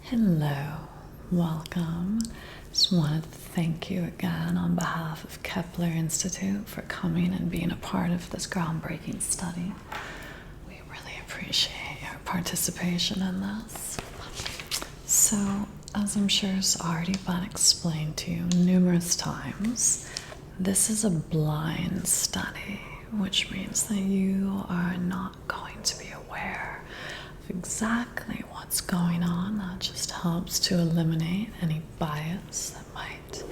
Hello, welcome. Just wanted to thank you again on behalf of Kepler Institute for coming and being a part of this groundbreaking study. We really appreciate your participation in this. So, as I'm sure has already been explained to you numerous times, this is a blind study, which means that you are not going to be aware of exactly what's going on. That just helps to eliminate any bias that might,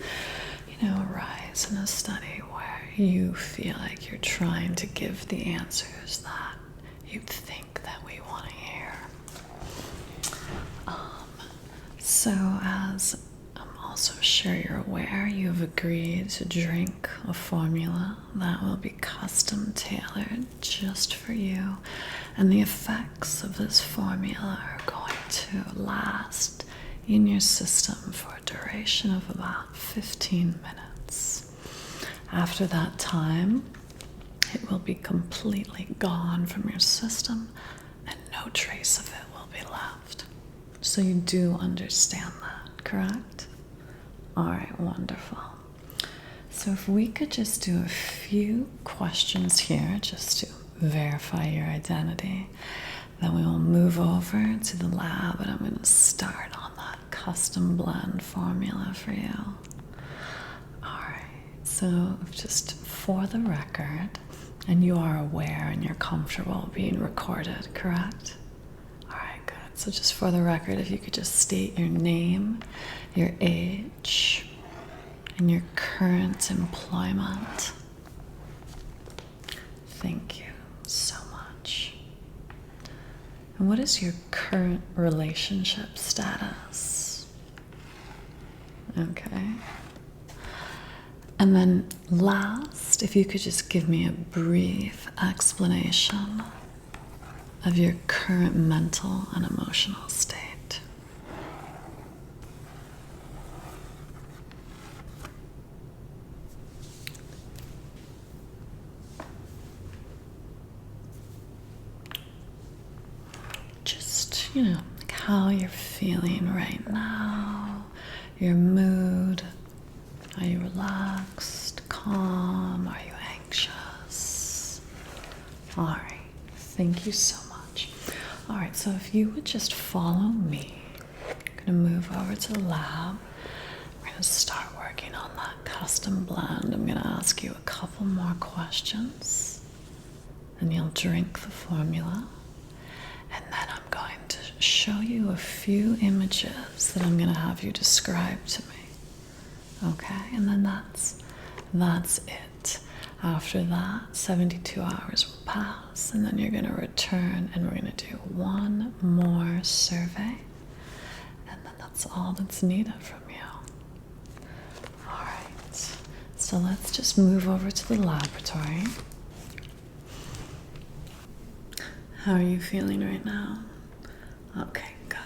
arise in a study where you feel like you're trying to give the answers that you think that we want to hear. So, as I'm also sure you're aware, you've agreed to drink a formula that will be custom tailored just for you, and the effects of this formula are going to last in your system for a duration of about 15 minutes. After that time, it will be completely gone from your system and no trace of it will be left. So you do understand that, correct? All right, wonderful. So if we could just do a few questions here just to verify your identity, then we will move over to the lab and I'm going to start on that custom blend formula for you. All right, so just for the record, and you are aware and you're comfortable being recorded, correct? All right, good. So just for the record, if you could just state your name, your age, and your current employment. Thank you so much. And what is your current relationship status? Okay. And then last, if you could just give me a brief explanation of your current mental and emotional state. Just, like how you're feeling right now, your mood. Are you relaxed, calm? Are you anxious? All right, thank you so much. All right, so if you would just follow me, I'm gonna move over to the lab. We're gonna start working on that custom blend. I'm gonna ask you a couple more questions, and you'll drink the formula. And then I'm going to show you a few images that I'm gonna have you describe to me. Okay, and then that's it. After that, 72 hours will pass, and then you're going to return, and we're going to do one more survey, and then that's all that's needed from you. All right, so let's just move over to the laboratory. How are you feeling right now? Okay, good.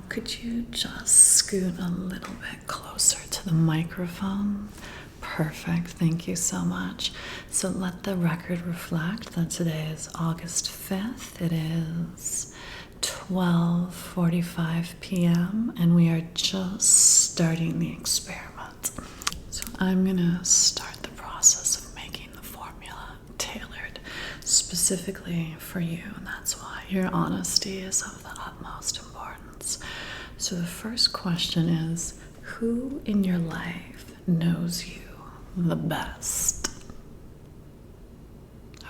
Could you just scoot a little bit closer to the microphone? Perfect, thank you so much. So let the record reflect that today is August 5th. It is 12:45 p.m. and we are just starting the experiment. So I'm gonna start the process of making the formula tailored specifically for you, and that's why your honesty is of the utmost importance. So the first question is, who in your life knows you the best?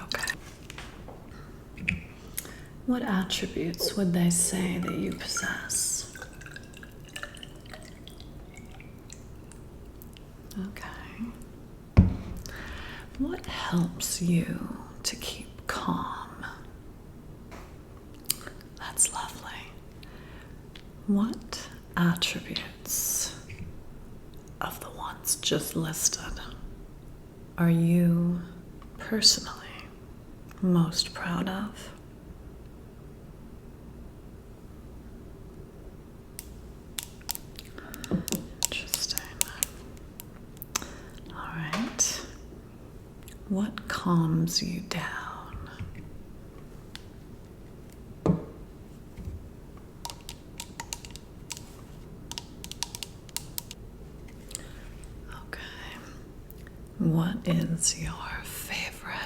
Okay. What attributes would they say that you possess? Okay. What helps you to keep calm? That's lovely. What attributes of the ones just listed are you personally most proud of? Interesting. All right. What calms you down? what is your favorite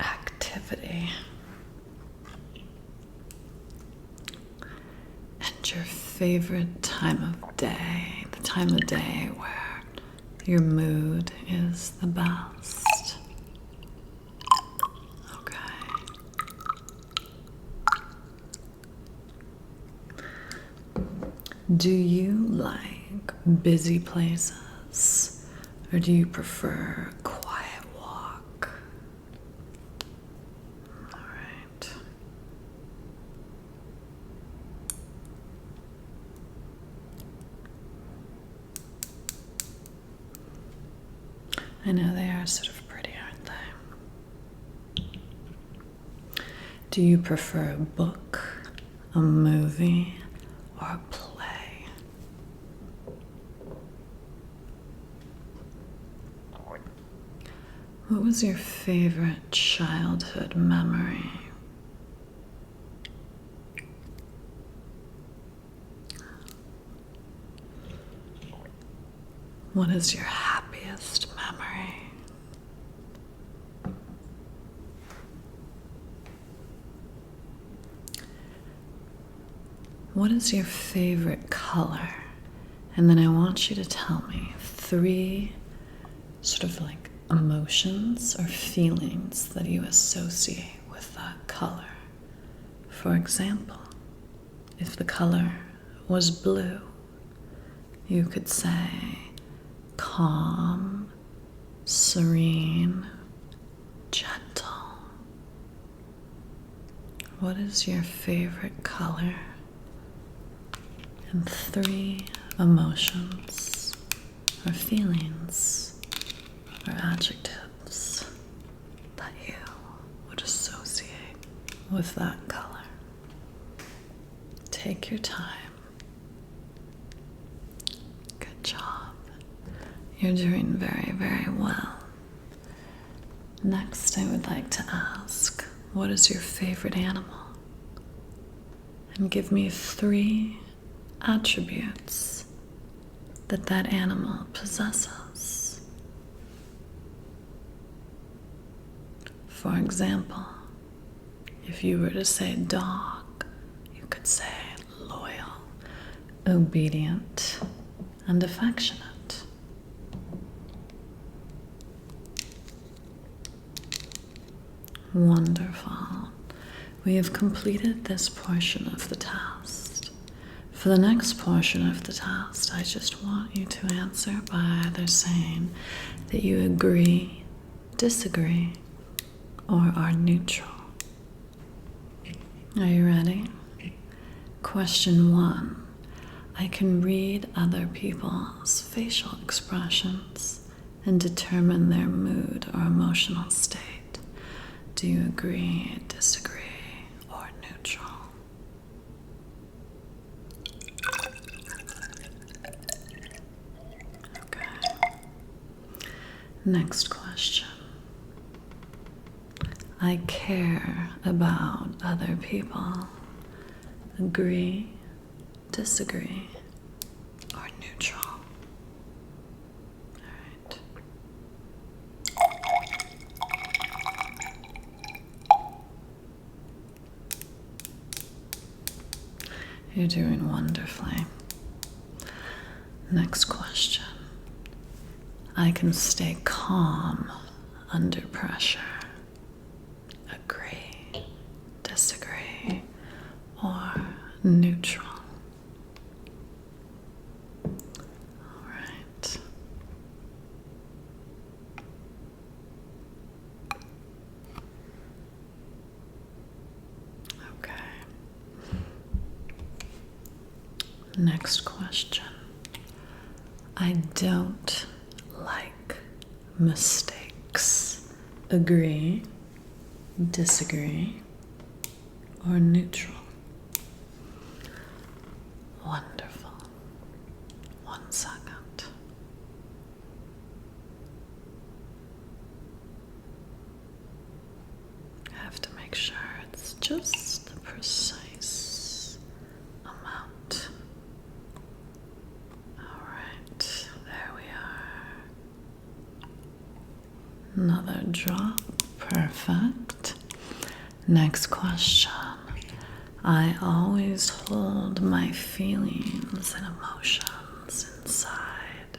activity? And your favorite time of day, the time of day where your mood is the best. Okay. Do you like busy places or do you prefer a quiet walk? All right. I know they are sort of pretty, aren't they? Do you prefer a book, a movie, or a play? What was your favorite childhood memory? What is your happiest memory? What is your favorite color? And then I want you to tell me 3 sort of like emotions or feelings that you associate with that color. For example, if the color was blue, you could say calm, serene, gentle. What is your favorite color? And 3 emotions or feelings or adjectives that you would associate with that color. Take your time. Good job. You're doing very, very well. Next, I would like to ask, what is your favorite animal? And give me 3 attributes that that animal possesses. For example, if you were to say dog, you could say loyal, obedient, and affectionate. Wonderful. We have completed this portion of the task. For the next portion of the task, I just want you to answer by either saying that you agree, disagree, or are neutral. Are you ready? Question 1. I can read other people's facial expressions and determine their mood or emotional state. Do you agree, disagree, or neutral? Next question. I care about other people. Agree, disagree, or neutral? All right. You're doing wonderfully. Next question. I can stay calm under pressure. Agree, disagree, or neutral? All right. Okay. Next question. I don't like mistakes. Agree, disagree, or neutral? Wonderful. 1 second. I have to make sure it's just the precise amount. All right, there we are. Another drop. Perfect. Next question. I always hold my feelings and emotions inside.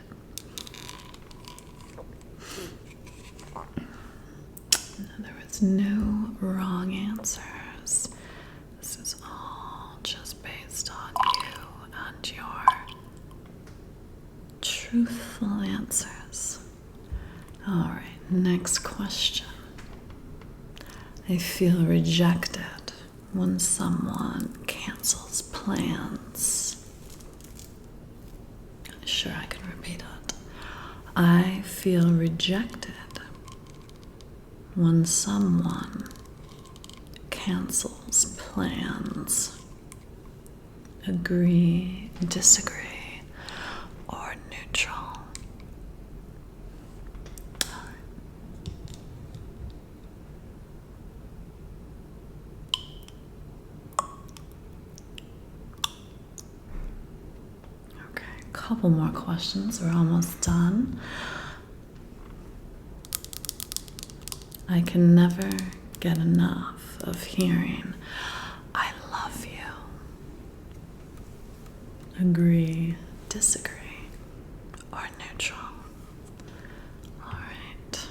There was no wrong answers. This is all just based on you and your truthful answers. All right, next question. I feel rejected when someone cancels plans. Sure, I can repeat it. I feel rejected when someone cancels plans. Agree, disagree, or neutral. Okay, a couple more questions. We're almost done. I can never get enough of hearing, I love you. Agree, disagree, or neutral. All right.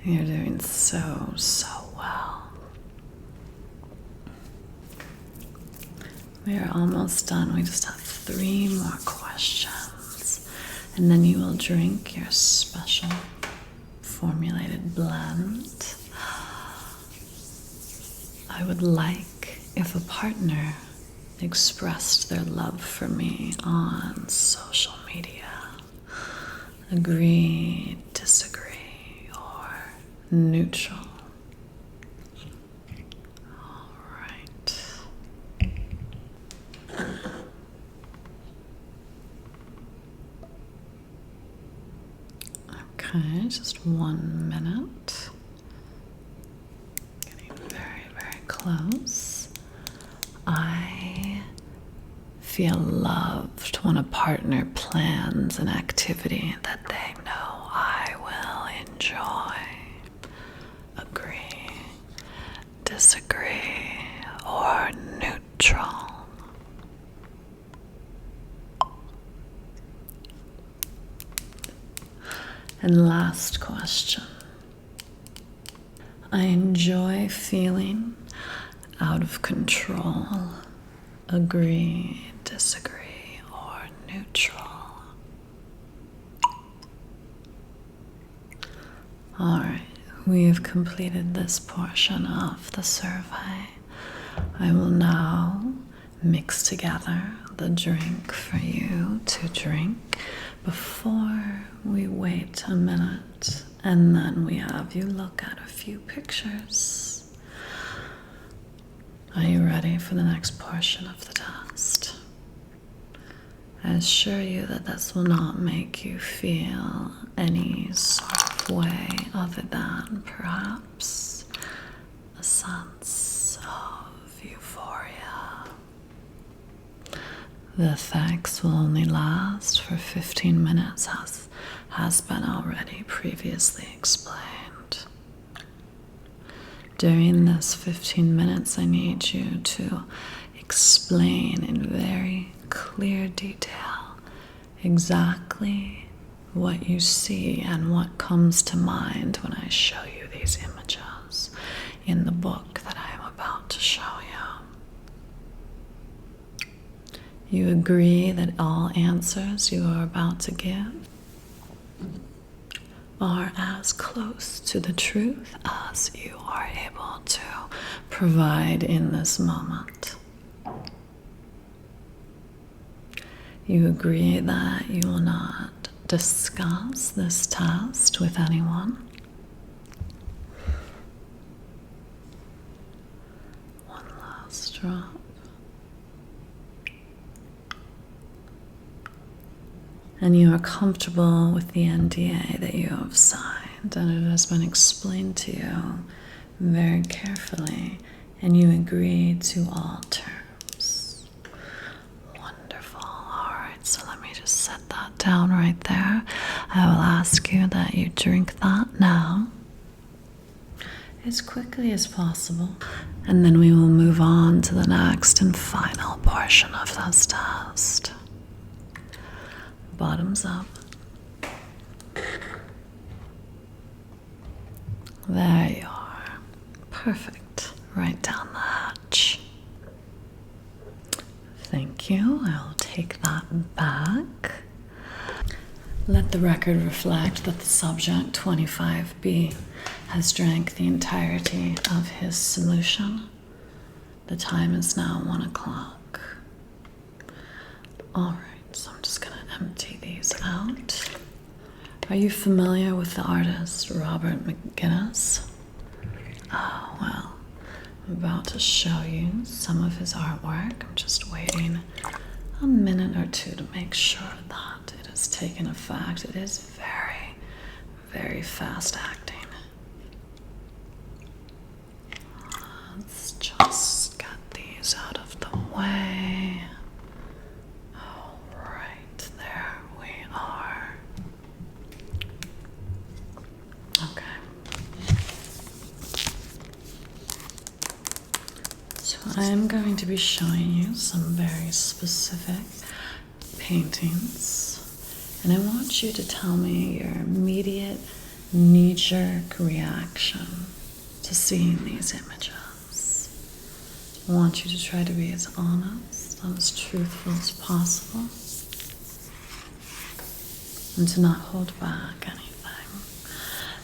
You're doing so well. We are almost done. We just have 3 more questions. And then you will drink your special formulated blend. I would like if a partner expressed their love for me on social media. Agree, disagree, or neutral. All right. Okay, just 1 minute. Getting very close. I feel loved when a partner plans an activity that they know I will enjoy. Agree, disagree, or neutral. And last question. I enjoy feeling out of control. Agree, disagree, or neutral. All right, we have completed this portion of the survey. I will now mix together the drink for you to drink before we wait a minute, and then we have you look at a few pictures. Are you ready for the next portion of the test? I assure you that this will not make you feel any sort of way other than perhaps a sense of euphoria. The effects will only last for 15 minutes, as has been already previously explained. During this 15 minutes, I need you to explain in very clear detail exactly what you see and what comes to mind when I show you these images in the book that I am about to show you. You agree that all answers you are about to give are as close to the truth as you are able to provide in this moment. You agree that you will not discuss this test with anyone. One last drop. And you are comfortable with the NDA that you have signed, and it has been explained to you very carefully, and you agree to all terms. Wonderful. All right, so let me just set that down right there. I will ask you that you drink that now, as quickly as possible, and then we will move on to the next and final portion of this test. Bottoms up. There you are. Perfect. Right down the hatch. Thank you. I'll take that back. Let the record reflect that the subject 25B has drank the entirety of his solution. The time is now 1 o'clock. All right, so I'm just going to empty these out. Are you familiar with the artist Robert McGinnis? Oh, well, I'm about to show you some of his artwork. I'm just waiting a minute or two to make sure that it has taken effect. It is very, very fast acting. Let's just get these out of the way. All right, there we are. Okay. So I'm going to be showing you some very specific paintings, and I want you to tell me your immediate knee-jerk reaction to seeing these images. I want you to try to be as honest and as truthful as possible, and to not hold back anything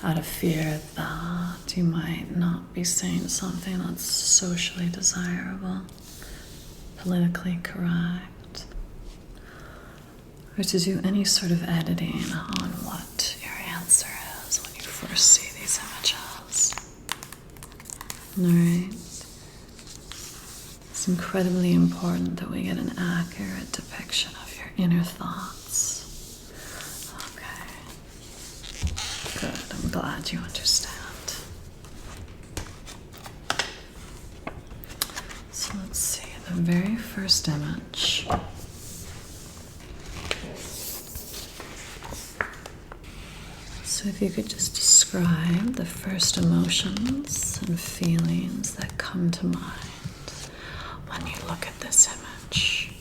out of fear that you might not be saying something that's socially desirable, politically correct, or to do any sort of editing on what your answer is when you first see these images. Alright? It's incredibly important that we get an accurate depiction of your inner thoughts. Okay. Good. I'm glad you understand. So let's see. The very first image. So if you could just describe the first emotions and feelings that come to mind when you look at this image.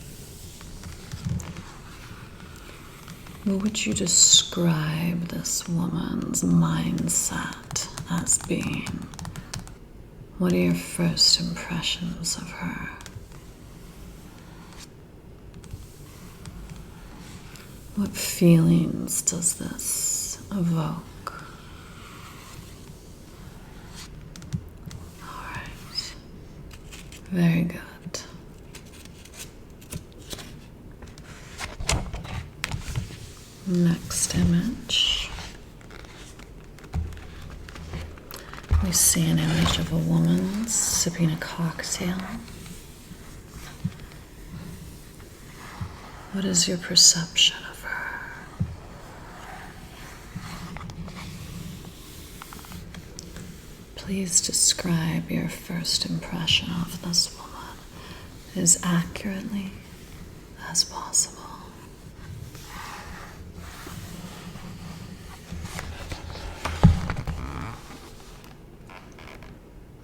What would you describe this woman's mindset as being? What are your first impressions of her? What feelings does this evoke? All right. Very good. Next image. We see an image of a woman sipping a cocktail. What is your perception of her? Please describe your first impression of this woman as accurately as possible.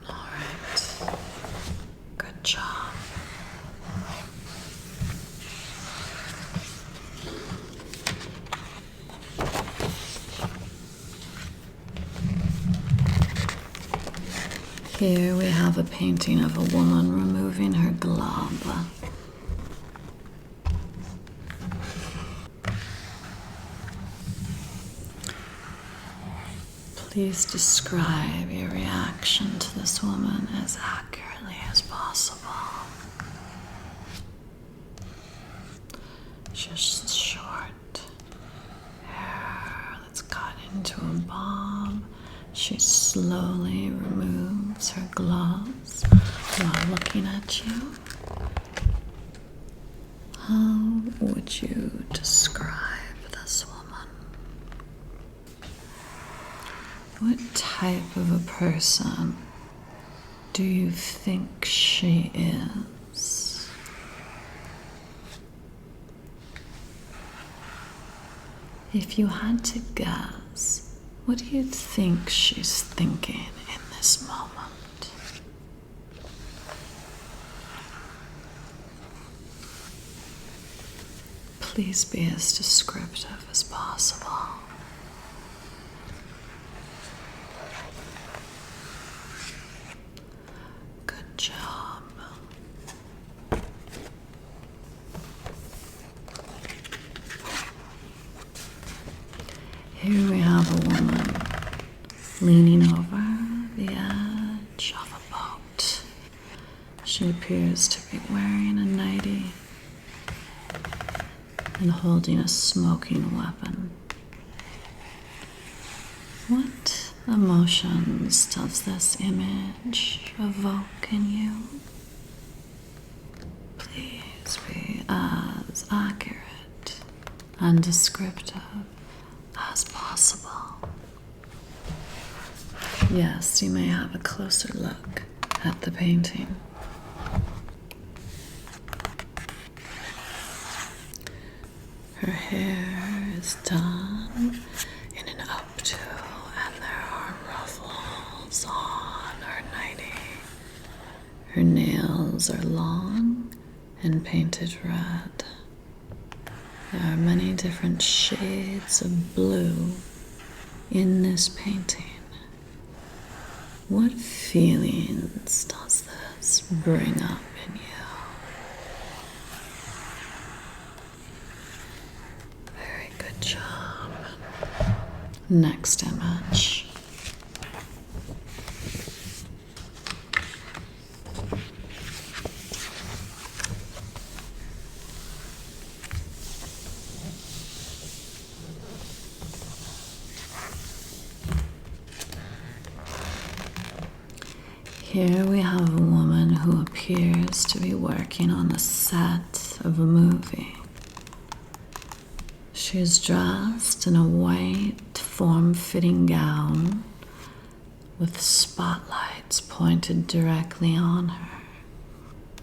All right. Good job. Here we have a painting of a woman removing her glove. Please describe your reaction to this woman as accurately as possible. Just short hair that's cut into a bob. She slowly removes her gloves while looking at you. How would you describe this woman? What type of a person do you think she is? If you had to guess, what do you think she's thinking in this moment? Please be as descriptive as possible. Good job. Here we have a woman leaning over the edge of a boat. She appears to be wearing a nightie and holding a smoking weapon. What emotions does this image evoke in you? Please be as accurate and descriptive as possible. Yes, you may have a closer look at the painting. Her hair is done in an updo, and there are ruffles on her nightie. Her nails are long and painted red. There are many different shades of blue in this painting. What feelings does this bring up in you? Very good job. Next image. Here we have a woman who appears to be working on the set of a movie. She is dressed in a white, form-fitting gown with spotlights pointed directly on her.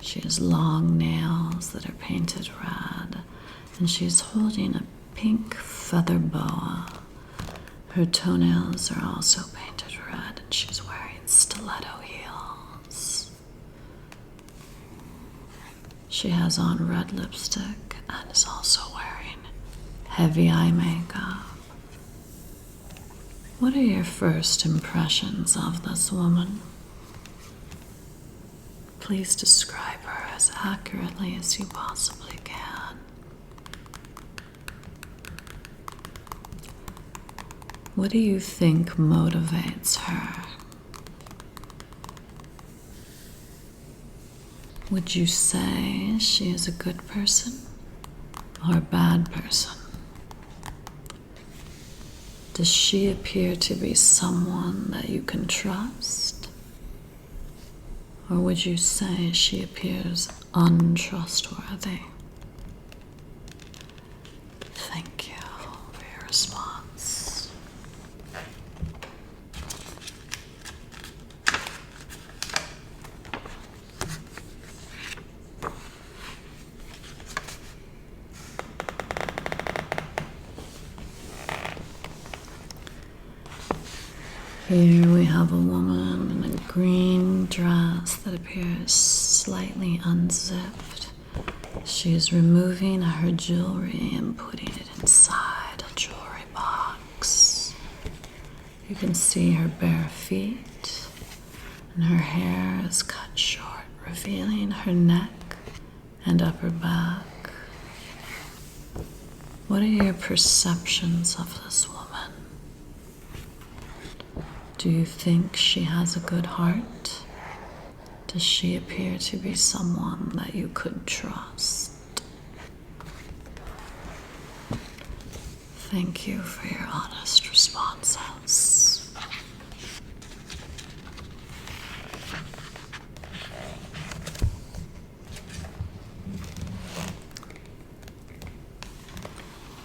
She has long nails that are painted red, and she's holding a pink feather boa. Her toenails are also painted red, and she's wearing stiletto heels. She has on red lipstick and is also wearing heavy eye makeup. What are your first impressions of this woman? Please describe her as accurately as you possibly can. What do you think motivates her? Would you say she is a good person or a bad person? Does she appear to be someone that you can trust? Or would you say she appears untrustworthy? Thank you for your response. Here we have a woman in a green dress that appears slightly unzipped. She is removing her jewelry and putting it inside a jewelry box. You can see her bare feet, and her hair is cut short, revealing her neck and upper back. What are your perceptions of this woman? Do you think she has a good heart? Does she appear to be someone that you could trust? Thank you for your honest responses.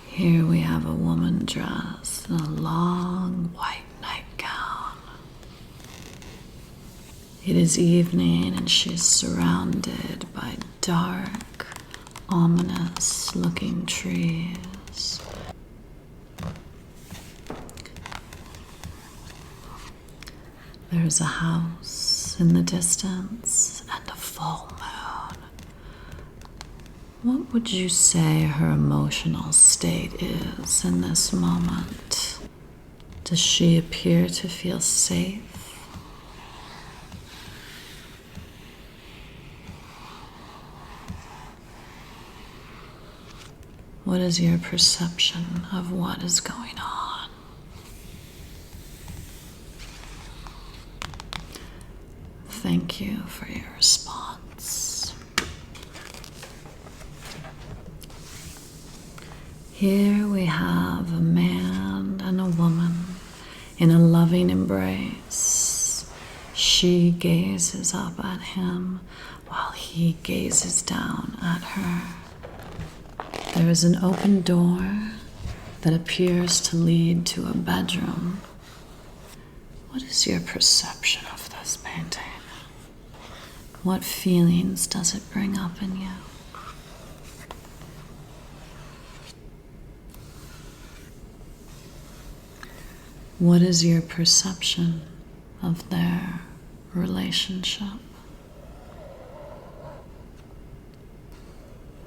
Here we have a woman dressed in a long white nightgown. It is evening and she's surrounded by dark, ominous looking trees. There's a house in the distance and a full moon. What would you say her emotional state is in this moment? Does she appear to feel safe? What is your perception of what is going on? Thank you for your response. Here we have a man and a woman in a loving embrace. She gazes up at him while he gazes down at her. There is an open door that appears to lead to a bedroom. What is your perception of this painting? What feelings does it bring up in you? What is your perception of their relationship?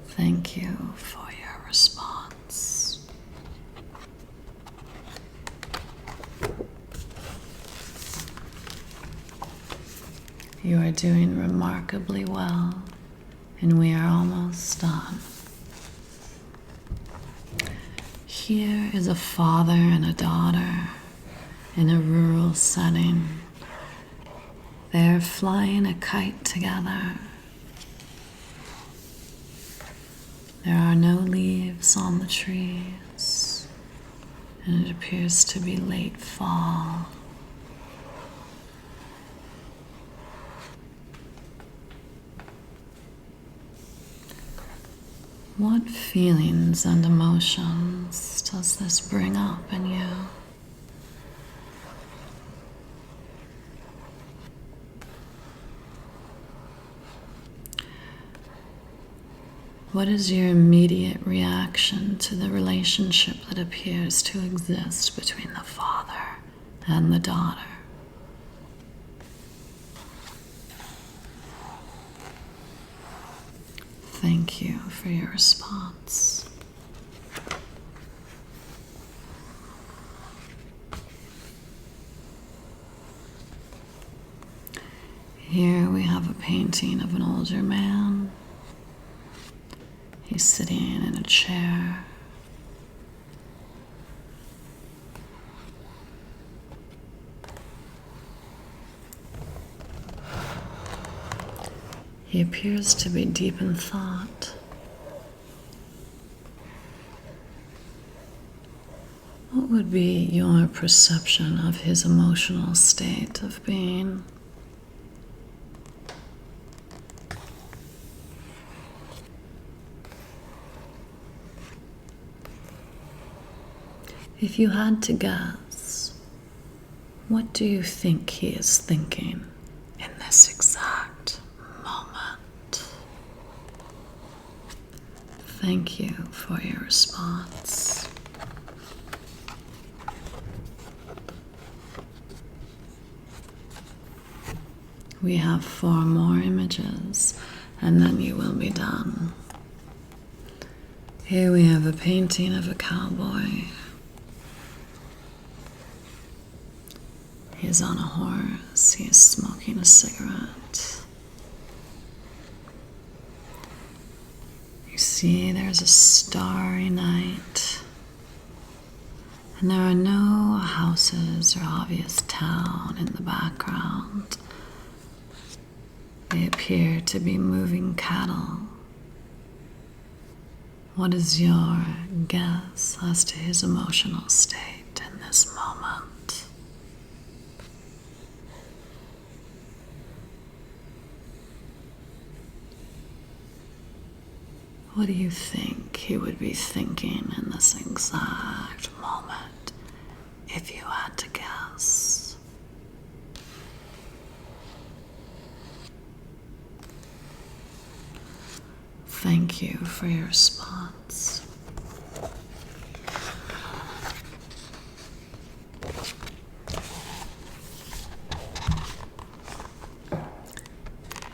Thank you for your response. You are doing remarkably well, and we are almost done. Here is a father and a daughter in a rural setting. They're flying a kite together. There are no leaves on the trees, and it appears to be late fall. What feelings and emotions does this bring up in you? What is your immediate reaction to the relationship that appears to exist between the father and the daughter? Thank you for your response. Here we have a painting of an older man. He's sitting in a chair. He appears to be deep in thought. What would be your perception of his emotional state of being? If you had to guess, what do you think he is thinking in this exact moment? Thank you for your response. We have 4 more images, and then you will be done. Here we have a painting of a cowboy. He is on a horse. He is smoking a cigarette. You see, there's a starry night, and there are no houses or obvious town in the background. They appear to be moving cattle. What is your guess as to his emotional state in this moment? What do you think he would be thinking in this exact moment, if you had to guess? Thank you for your response.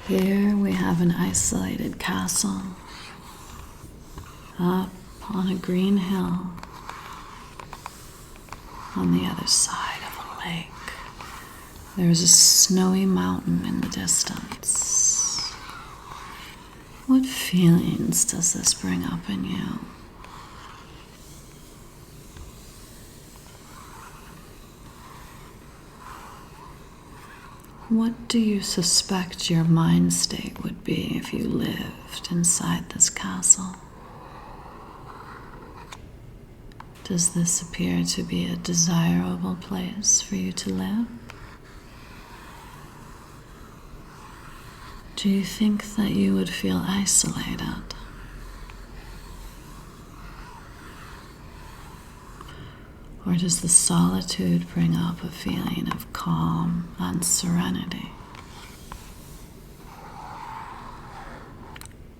Here we have an isolated castle up on a green hill on the other side of a lake. There's a snowy mountain in the distance. What feelings does this bring up in you? What do you suspect your mind state would be if you lived inside this castle? Does this appear to be a desirable place for you to live? Do you think that you would feel isolated? Or does the solitude bring up a feeling of calm and serenity?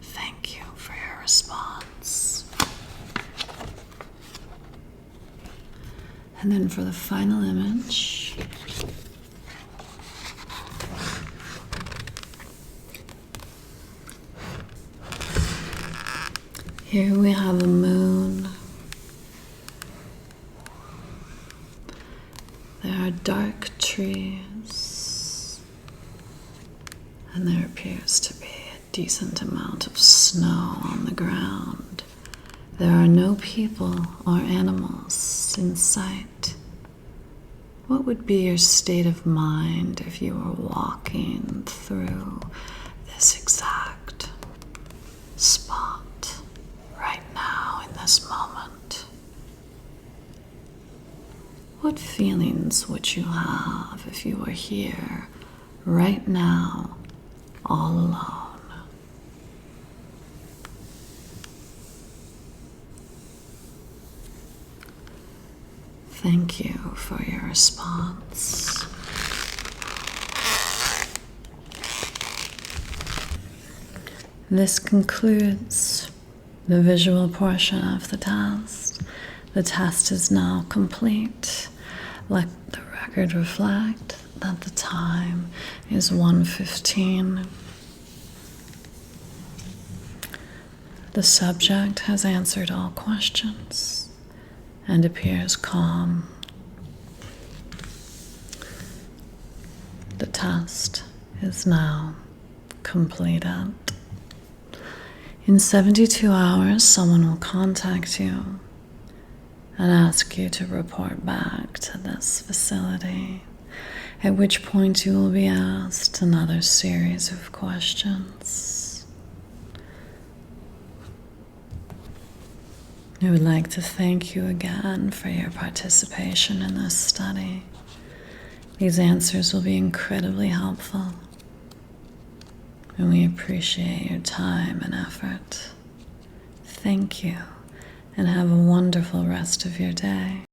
Thank you for your response. And then for the final image, here we have a moon. There are dark trees, and there appears to be a decent amount of snow on the ground. There are no people or animals in sight. What would be your state of mind if you were walking through this exact spot right now in this moment? What feelings would you have if you were here right now all alone? Thank you for your response. This concludes the visual portion of the test. The test is now complete. Let the record reflect that the time is 1:15. The subject has answered all questions and appears calm. The test is now completed. In 72 hours, someone will contact you and ask you to report back to this facility, at which point you will be asked another series of questions. I would like to thank you again for your participation in this study. These answers will be incredibly helpful, and we appreciate your time and effort. Thank you, and have a wonderful rest of your day.